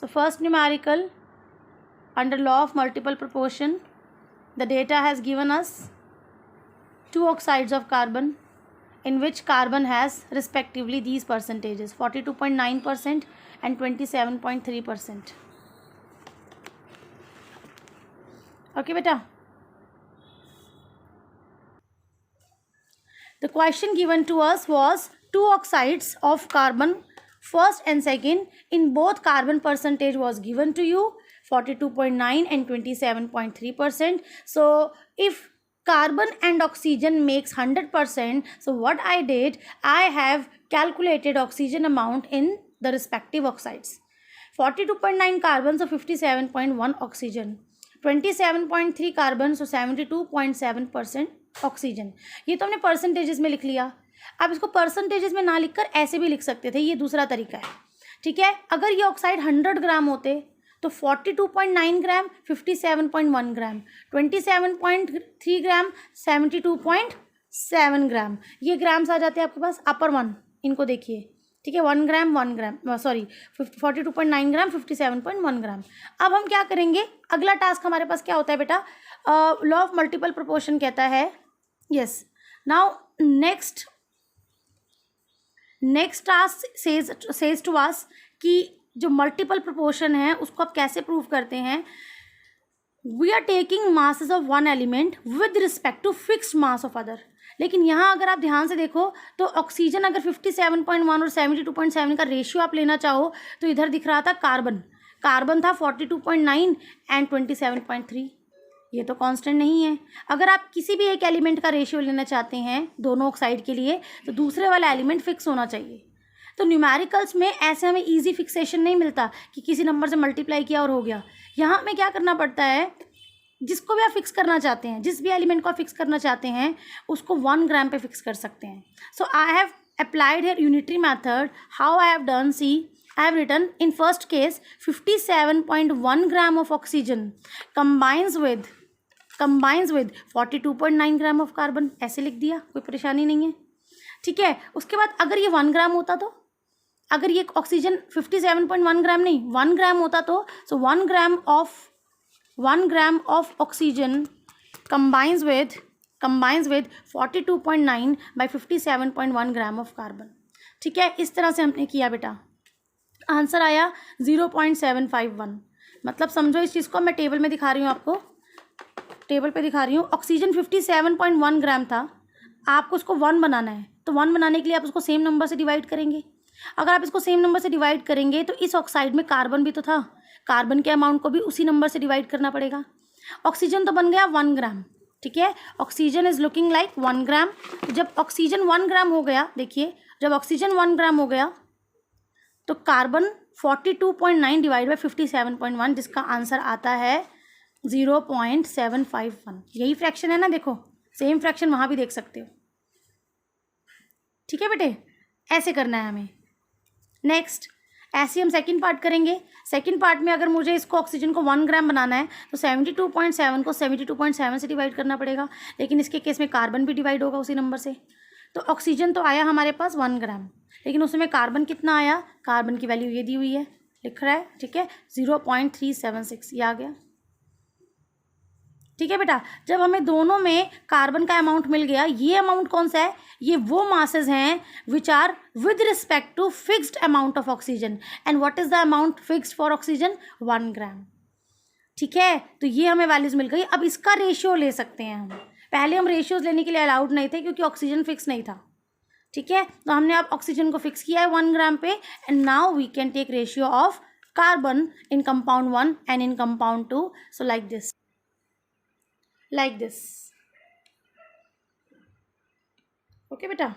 So first numerical under law of multiple proportion, the data has given us two oxides of carbon in which carbon has respectively these percentages 42.9% and 27.3%. Okay beta. The question given to us was two oxides of carbon, first and second, in both carbon percentage was given to you 42.9 and 27.3%. So if carbon and oxygen makes 100%, so what I did, I have calculated oxygen amount in the respective oxides. 42.9 carbon, so 57.1 oxygen. 27.3 carbon, so 72.7% oxygen. ये तो हमने percentages में लिख लिया. अब इसको percentages में ना लिखकर ऐसे भी लिख सकते थे, ये दूसरा तरीका है. ठीक है, अगर ये ऑक्साइड 100 ग्राम होते तो 42.9 ग्राम 57.1 ग्राम, 27.3 ग्राम 72.7 ग्राम, ये ग्राम्स आ जाते हैं आपके पास अपर वन. इनको देखिए, ठीक है, 1 ग्राम 42.9 ग्राम 57.1 ग्राम. अब हम क्या करेंगे, अगला टास्क हमारे पास क्या होता है बेटा, लॉ ऑफ मल्टीपल प्रोपोर्शन कहता है. Yes, now next task says to us कि जो मल्टीपल प्रोपोर्शन है उसको आप कैसे प्रूव करते हैं. We are taking masses of one element with respect to fixed mass of other. लेकिन यहाँ अगर आप ध्यान से देखो तो ऑक्सीजन अगर 57.1 और 72.7 का रेशियो आप लेना चाहो तो इधर दिख रहा था कार्बन था 42.9 एंड 27.3. ये तो कांस्टेंट नहीं है. अगर आप किसी भी एक एलिमेंट का रेशियो लेना चाहते हैं दोनों ऑक्साइड के लिए तो दूसरे वाला एलिमेंट फिक्स होना चाहिए. तो न्यूमेरिकल्स में ऐसे हमें इजी फिक्सेशन नहीं मिलता कि किसी नंबर से मल्टीप्लाई किया और हो गया. यहाँ हमें क्या करना पड़ता है, जिसको भी आप फिक्स करना चाहते हैं, जिस भी एलिमेंट को आप फिक्स करना चाहते हैं उसको 1 ग्राम पे फिक्स कर सकते हैं. So I have applied here unitary method. How I have done, see I have written in first case 57.1 gram of oxygen combines with 42.9 gram of carbon. ऐसे लिख दिया, कोई परेशानी नहीं है. ठीक है, उसके बाद अगर ये 1 ग्राम होता तो, अगर ये ऑक्सीजन 57.1 ग्राम नहीं 1 ग्राम होता तो, सो 1 ग्राम of oxygen combines with 42.9 by 57.1 gram of carbon. ठीक है, इस तरह से हमने किया बेटा. आंसर आया 0.751. मतलब समझो इस चीज़ को मैं टेबल में दिखा रही हूँ, आपको टेबल पे दिखा रही हूँ. ऑक्सीजन 57.1 ग्राम था, आपको उसको 1 बनाना है तो 1 बनाने के लिए आप उसको सेम नंबर से डिवाइड करेंगे. अगर आप इसको सेम नंबर से डिवाइड करेंगे तो इस ऑक्साइड में कार्बन भी तो था, कार्बन के अमाउंट को भी उसी नंबर से डिवाइड करना पड़ेगा. ऑक्सीजन तो बन गया 1 ग्राम. ठीक है, ऑक्सीजन इज लुकिंग लाइक 1 ग्राम. जब ऑक्सीजन 1 ग्राम हो गया, देखिए जब ऑक्सीजन 1 ग्राम हो गया तो कार्बन 42.9 डिवाइड बाई 57.1, जिसका आंसर आता है 0.751. यही फ्रैक्शन है ना, देखो सेम फ्रैक्शन वहाँ भी देख सकते हो. ठीक है बेटे, ऐसे करना है हमें. नेक्स्ट ऐसे हम सेकंड पार्ट करेंगे. सेकंड पार्ट में अगर मुझे इसको ऑक्सीजन को 1 ग्राम बनाना है तो 72.7 को 72.7 से डिवाइड करना पड़ेगा. लेकिन इसके केस में कार्बन भी डिवाइड होगा उसी नंबर से. तो ऑक्सीजन तो आया हमारे पास 1 ग्राम, लेकिन उसमें कार्बन कितना आया, कार्बन की वैल्यू ये दी हुई है, लिख रहा है. ठीक है, 0.376 ये आ गया. ठीक है बेटा, जब हमें दोनों में कार्बन का अमाउंट मिल गया, ये अमाउंट कौन सा है, ये वो मासेस हैं which are with respect to fixed amount of oxygen. And what is the amount fixed for oxygen, 1 gram. ठीक है, तो ये हमें वैल्यूज मिल गई. अब इसका रेशियो ले सकते हैं हम. पहले हम रेशियोज लेने के लिए अलाउड नहीं थे क्योंकि ऑक्सीजन फिक्स नहीं था. ठीक है, तो हमने अब ऑक्सीजन को फिक्स किया है 1 ग्राम पे. And now we can take ratio of carbon in compound 1 and in compound 2. So like this. Okay beta.